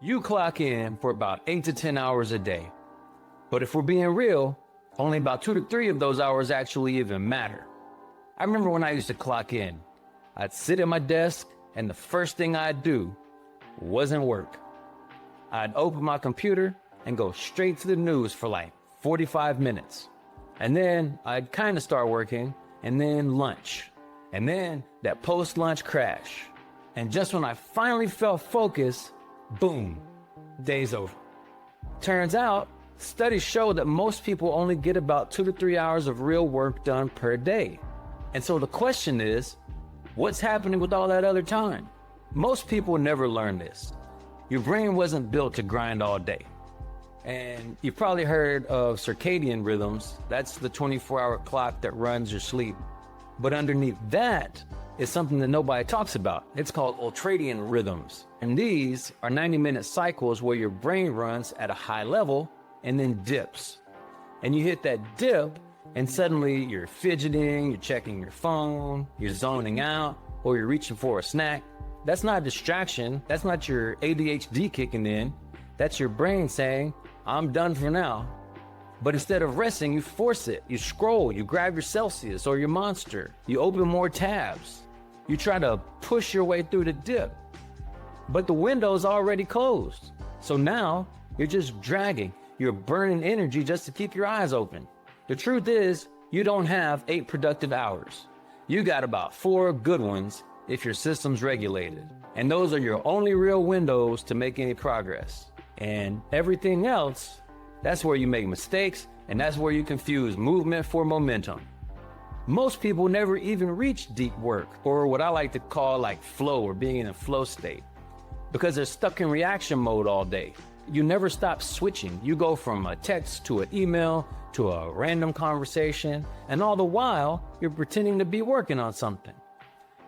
You clock in for about 8 to 10 hours a day. But if we're being real, only about 2 to 3 of those hours actually even matter. I remember when I used to clock in, I'd sit at my desk and the first thing I'd do wasn't work. I'd open my computer and go straight to the news for like 45 minutes. And then I'd kind of start working, and then lunch. And then that post-lunch crash. And just when I finally felt focused, boom, day's over. Turns out, studies show that most people only get about 2 to 3 hours of real work done per day. And so the question is, what's happening with all that other time? Most people never learn this. Your brain wasn't built to grind all day. And you've probably heard of circadian rhythms. That's the 24-hour clock that runs your sleep. But underneath that is something that nobody talks about. It's called Ultradian rhythms. And these are 90-minute cycles where your brain runs at a high level and then dips. And you hit that dip and suddenly you're fidgeting, you're checking your phone, you're zoning out, or you're reaching for a snack. That's not a distraction. That's not your ADHD kicking in. That's your brain saying, I'm done for now. But instead of resting, you force it. You scroll, you grab your Celsius or your Monster. You open more tabs. You try to push your way through the dip. But the window's already closed. So now you're just dragging. You're burning energy just to keep your eyes open. The truth is, you don't have 8 productive hours. You got about 4 good ones if your system's regulated. And those are your only real windows to make any progress. And everything else, that's where you make mistakes, and that's where you confuse movement for momentum. Most people never even reach deep work, or what I like to call like flow, or being in a flow state, because they're stuck in reaction mode all day. You never stop switching. You go from a text to an email to a random conversation, and all the while, you're pretending to be working on something.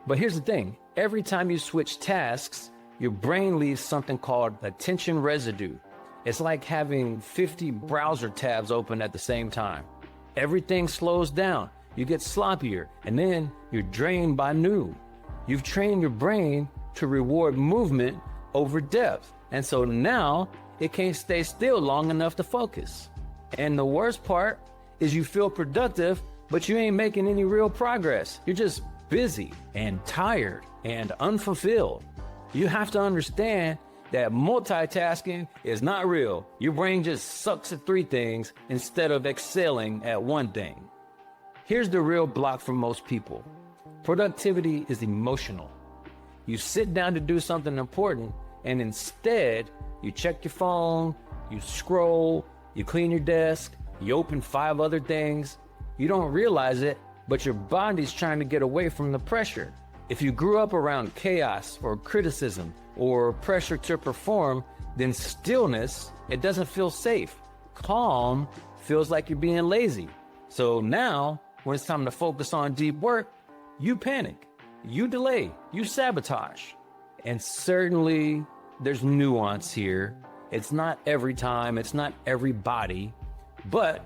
But here's the thing, every time you switch tasks, your brain leaves something called attention residue. It's like having 50 browser tabs open at the same time. Everything slows down, you get sloppier, and then you're drained by new. You've trained your brain to reward movement over depth, and so now it can't stay still long enough to focus. And the worst part is you feel productive, but you ain't making any real progress. You're just busy and tired and unfulfilled. You have to understand that multitasking is not real. Your brain just sucks at 3 things instead of excelling at 1 thing. Here's the real block for most people. Productivity is emotional. You sit down to do something important, and instead you check your phone, you scroll, you clean your desk, you open 5 other things. You don't realize it, but your body's trying to get away from the pressure. If you grew up around chaos or criticism or pressure to perform, then stillness, it doesn't feel safe. Calm feels like you're being lazy. So now, when it's time to focus on deep work, you panic, you delay, you sabotage. And certainly there's nuance here. It's not every time, it's not everybody. But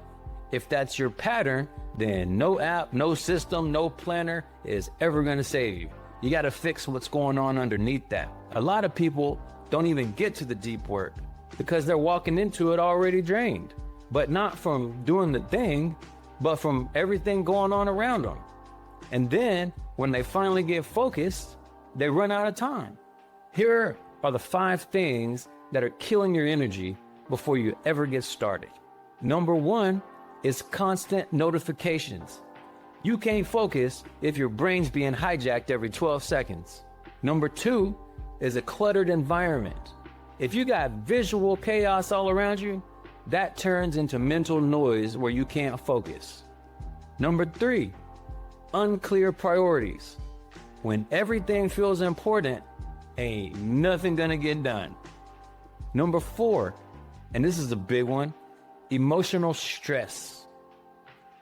if that's your pattern, then no app, no system, no planner is ever going to save you. You got to fix what's going on underneath that. A lot of people don't even get to the deep work because they're walking into it already drained, but not from doing the thing, but from everything going on around them. And then when they finally get focused, they run out of time. Here are the 5 things that are killing your energy before you ever get started. Number 1 is constant notifications. You can't focus if your brain's being hijacked every 12 seconds. Number 2 is a cluttered environment. If you got visual chaos all around you, that turns into mental noise where you can't focus. Number 3, unclear priorities. When everything feels important, ain't nothing gonna get done. Number 4, and this is a big one, emotional stress.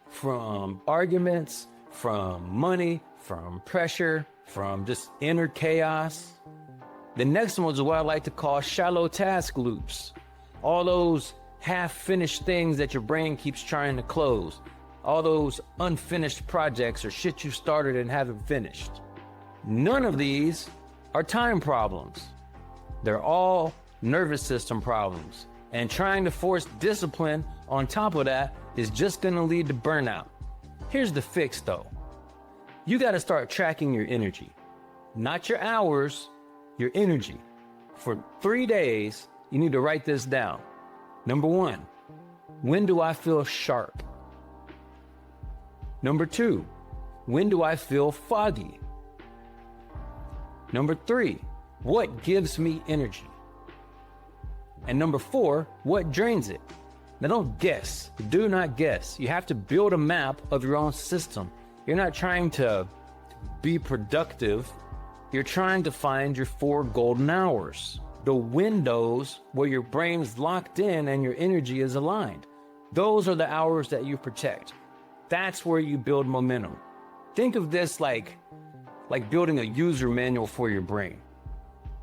From arguments, from money, from pressure, from just inner chaos. The next one is what I like to call shallow task loops. All those half-finished things that your brain keeps trying to close. All those unfinished projects or shit you started and haven't finished. None of these are time problems. They're all nervous system problems. And trying to force discipline on top of that is just gonna lead to burnout. Here's the fix though. You gotta start tracking your energy. Not your hours, your energy. For 3 days, you need to write this down. Number 1, when do I feel sharp? Number 2, when do I feel foggy? Number 3, what gives me energy? And number 4, what drains it? Now don't guess, do not guess. You have to build a map of your own system. You're not trying to be productive. You're trying to find your 4 golden hours, the windows where your brain's locked in and your energy is aligned. Those are the hours that you protect. That's where you build momentum. Think of this like building a user manual for your brain.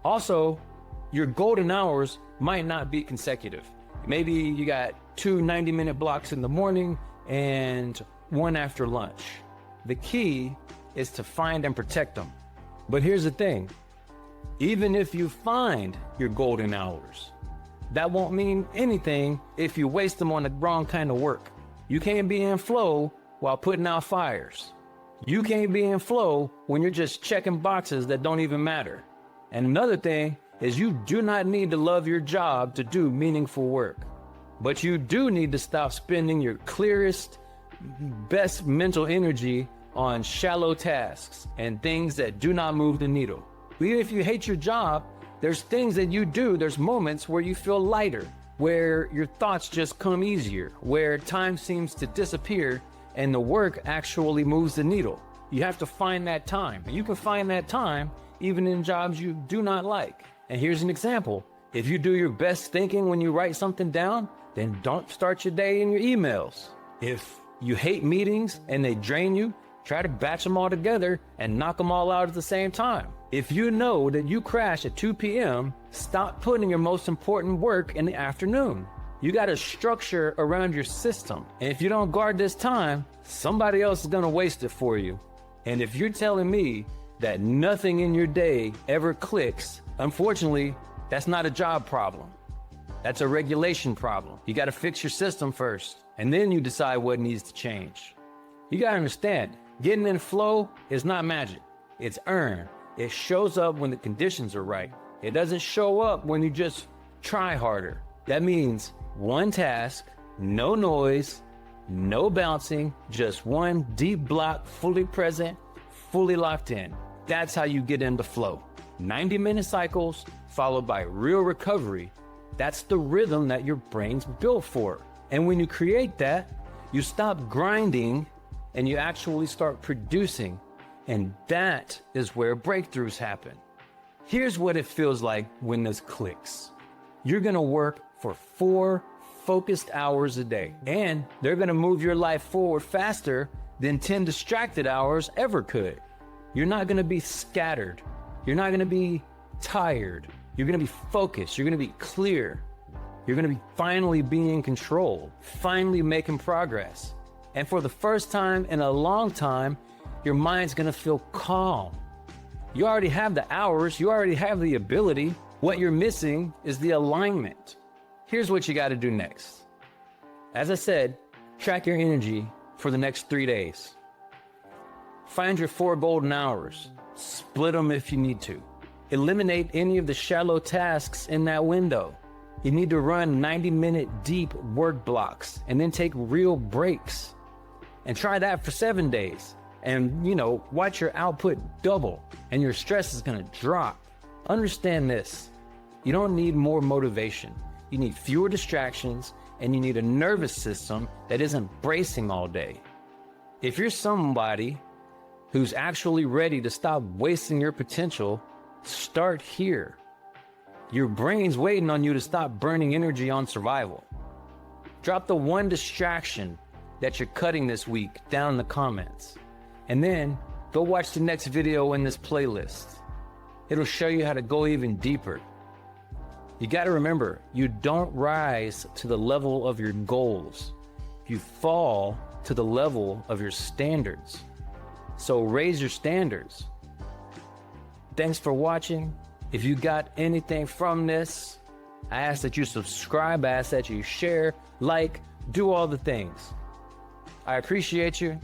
Also, your golden hours might not be consecutive. Maybe you got 2 90-minute blocks in the morning and 1 after lunch. The key is to find and protect them. But here's the thing, even if you find your golden hours, that won't mean anything if you waste them on the wrong kind of work. You can't be in flow while putting out fires. You can't be in flow when you're just checking boxes that don't even matter. And another thing is you do not need to love your job to do meaningful work. But you do need to stop spending your clearest, best mental energy on shallow tasks and things that do not move the needle. Even if you hate your job, there's things that you do, there's moments where you feel lighter, where your thoughts just come easier, where time seems to disappear and the work actually moves the needle. You have to find that time. You can find that time even in jobs you do not like. And here's an example. If you do your best thinking when you write something down, then don't start your day in your emails. If you hate meetings and they drain you, try to batch them all together and knock them all out at the same time. If you know that you crash at 2 p.m., stop putting your most important work in the afternoon. You got to structure around your system. And if you don't guard this time, somebody else is going to waste it for you. And if you're telling me that nothing in your day ever clicks, unfortunately, that's not a job problem. That's a regulation problem. You got to fix your system first, and then you decide what needs to change. You got to understand, getting in flow is not magic. It's earned. It shows up when the conditions are right. It doesn't show up when you just try harder. That means one task, no noise, no bouncing, just one deep block, fully present, fully locked in. That's how you get into flow. 90-minute cycles followed by real recovery. That's the rhythm that your brain's built for. And when you create that, you stop grinding and you actually start producing. And that is where breakthroughs happen. Here's what it feels like when this clicks. You're gonna work for 4 focused hours a day, and they're gonna move your life forward faster than 10 distracted hours ever could. You're not gonna be scattered. You're not gonna be tired. You're gonna be focused. You're gonna be clear. You're gonna be finally being in control, finally making progress. And for the first time in a long time, your mind's gonna feel calm. You already have the hours, you already have the ability. What you're missing is the alignment. Here's what you gotta do next. As I said, track your energy for the next 3 days. Find your 4 golden hours. Split them if you need to. Eliminate any of the shallow tasks in that window. You need to run 90-minute deep work blocks and then take real breaks. And try that for 7 days. And, watch your output double and your stress is gonna drop. Understand this. You don't need more motivation. You need fewer distractions and you need a nervous system that isn't bracing all day. If you're somebody who's actually ready to stop wasting your potential, start here. Your brain's waiting on you to stop burning energy on survival. Drop the one distraction that you're cutting this week down in the comments. And then go watch the next video in this playlist. It'll show you how to go even deeper. You got to remember, you don't rise to the level of your goals. You fall to the level of your standards. So raise your standards. Thanks for watching. If you got anything from this, I ask that you subscribe. I ask that you share, like, do all the things. I appreciate you.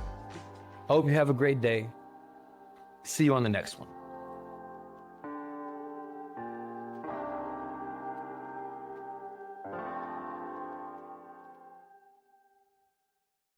Hope you have a great day. See you on the next one.